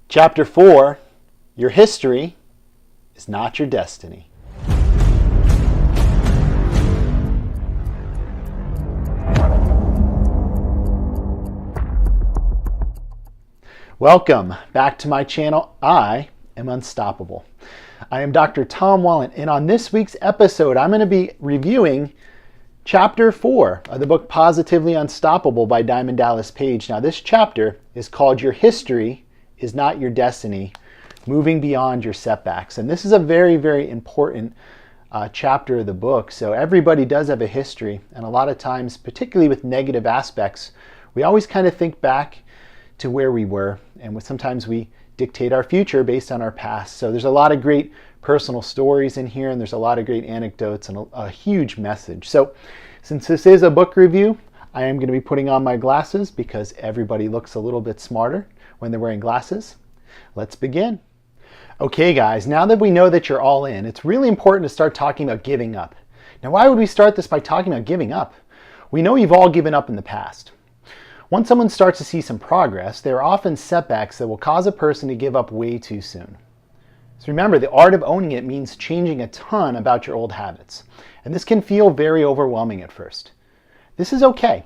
Chapter 4, Your history is not your destiny. Welcome back to my channel. I am Unstoppable. I am Dr. Tom Wallen, and on this week's episode, I'm going to be reviewing Chapter 4 of the book Positively Unstoppable by Diamond Dallas Page. Now, this chapter is called Your History is Not Your Destiny, Moving Beyond Your Setbacks. And this is a very, very important chapter of the book. So everybody does have a history, and a lot of times, particularly with negative aspects, we always kind of think back to where we were, and sometimes we dictate our future based on our past. So there's a lot of great personal stories in here, and there's a lot of great anecdotes and a huge message. So since this is a book review, I am going to be putting on my glasses because everybody looks a little bit smarter when they're wearing glasses. Let's begin. Okay guys, now that we know that you're all in, it's really important to start talking about giving up. Now, why would we start this by talking about giving up? We know you've all given up in the past. Once someone starts to see some progress, there are often setbacks that will cause a person to give up way too soon. So remember, the art of owning it means changing a ton about your old habits. And this can feel very overwhelming at first. This is okay.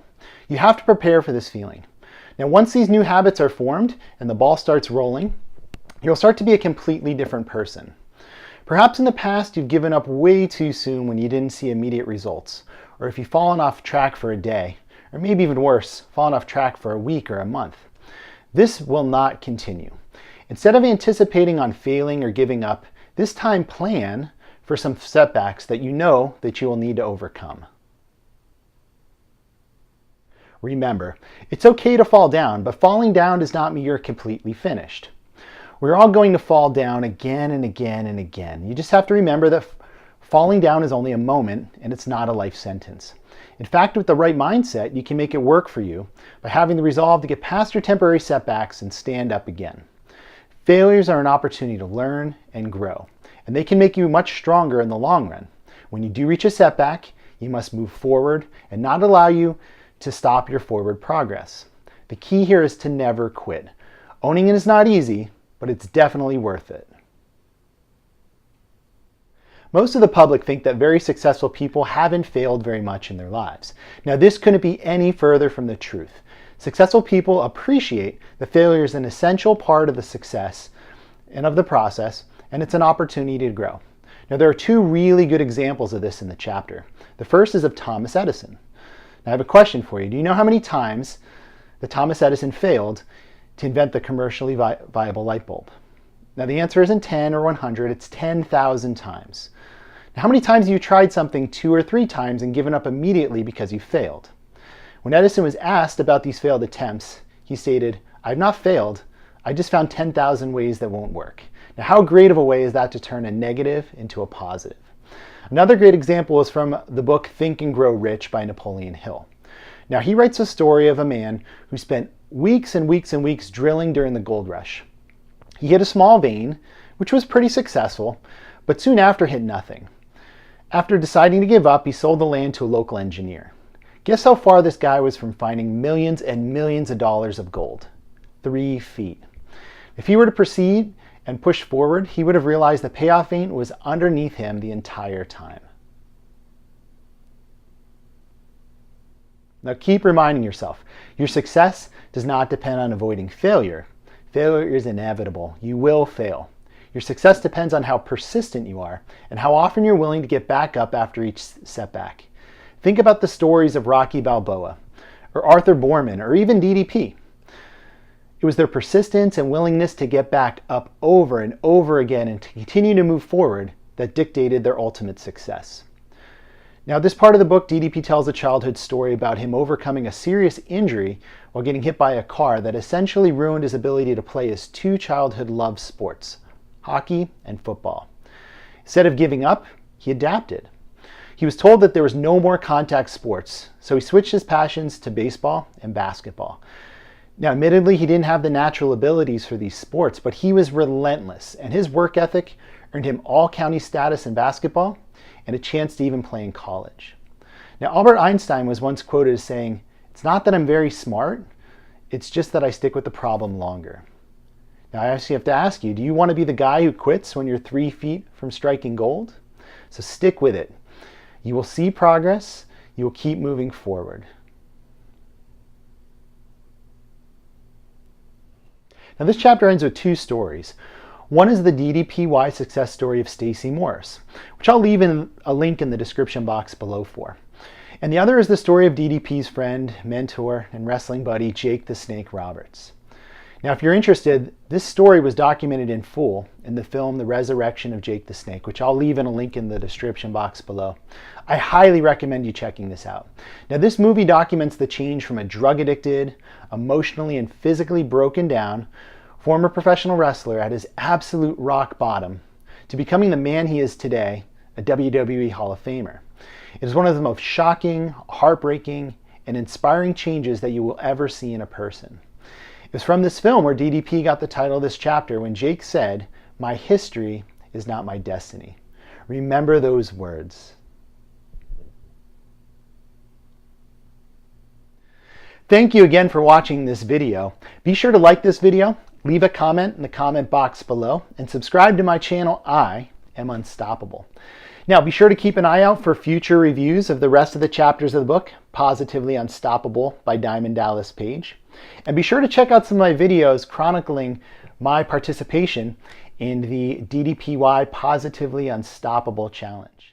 You have to prepare for this feeling. Now, once these new habits are formed and the ball starts rolling, you'll start to be a completely different person. Perhaps in the past, you've given up way too soon when you didn't see immediate results, or if you've fallen off track for a day, or maybe even worse, fallen off track for a week or a month. This will not continue. Instead of anticipating on failing or giving up, this time plan for some setbacks that you know that you will need to overcome. Remember, it's okay to fall down, but falling down does not mean you're completely finished. We're all going to fall down again and again and again. You just have to remember that falling down is only a moment and it's not a life sentence. In fact, with the right mindset, you can make it work for you by having the resolve to get past your temporary setbacks and stand up again. Failures are an opportunity to learn and grow, and they can make you much stronger in the long run. When you do reach a setback, you must move forward and not allow you to stop your forward progress. The key here is to never quit. Owning it is not easy, but it's definitely worth it. Most of the public think that very successful people haven't failed very much in their lives. Now, this couldn't be any further from the truth. Successful people appreciate that failure is an essential part of the success and of the process, and it's an opportunity to grow. Now, there are two really good examples of this in the chapter. The first is of Thomas Edison. Now, I have a question for you. Do you know how many times that Thomas Edison failed to invent the commercially viable light bulb? Now, the answer isn't 10 or 100, it's 10,000 times. Now, how many times have you tried something 2 or 3 times and given up immediately because you failed? When Edison was asked about these failed attempts, he stated, "I've not failed, I just found 10,000 ways that won't work." Now, how great of a way is that to turn a negative into a positive? Another great example is from the book Think and Grow Rich by Napoleon Hill. Now, he writes a story of a man who spent weeks and weeks and weeks drilling during the gold rush. He hit a small vein, which was pretty successful, but soon after hit nothing. After deciding to give up, he sold the land to a local engineer. Guess how far this guy was from finding millions and millions of dollars of gold? 3 feet. If he were to proceed and push forward, he would have realized the payoff vein was underneath him the entire time. Now, keep reminding yourself, your success does not depend on avoiding failure. Failure is inevitable. You will fail. Your success depends on how persistent you are and how often you're willing to get back up after each setback. Think about the stories of Rocky Balboa, or Arthur Borman, or even DDP. It was their persistence and willingness to get back up over and over again and to continue to move forward that dictated their ultimate success. Now, this part of the book, DDP tells a childhood story about him overcoming a serious injury while getting hit by a car that essentially ruined his ability to play his 2 childhood love sports, hockey and football. Instead of giving up, he adapted. He was told that there was no more contact sports, so he switched his passions to baseball and basketball. Now, admittedly, he didn't have the natural abilities for these sports, but he was relentless, and his work ethic earned him all-county status in basketball and a chance to even play in college. Now, Albert Einstein was once quoted as saying, "It's not that I'm very smart, it's just that I stick with the problem longer." Now I actually have to ask you, do you want to be the guy who quits when you're 3 feet from striking gold? So stick with it. You will see progress. You will keep moving forward. Now this chapter ends with 2 stories. One is the DDPY success story of Stacey Morris, which I'll leave in a link in the description box below for. And the other is the story of DDP's friend, mentor, and wrestling buddy, Jake the Snake Roberts. Now, if you're interested, this story was documented in full in the film The Resurrection of Jake the Snake, which I'll leave in a link in the description box below. I highly recommend you checking this out. Now, this movie documents the change from a drug-addicted, emotionally and physically broken down, former professional wrestler at his absolute rock bottom to becoming the man he is today, a WWE Hall of Famer. It is one of the most shocking, heartbreaking, and inspiring changes that you will ever see in a person. It was from this film where DDP got the title of this chapter when Jake said, "My history is not my destiny." Remember those words. Thank you again for watching this video. Be sure to like this video, leave a comment in the comment box below, and subscribe to my channel, I.AM.UNSTOPPABLE. Now, be sure to keep an eye out for future reviews of the rest of the chapters of the book, Positively Unstoppable by Diamond Dallas Page. And be sure to check out some of my videos chronicling my participation in the DDPY Positively Unstoppable Challenge.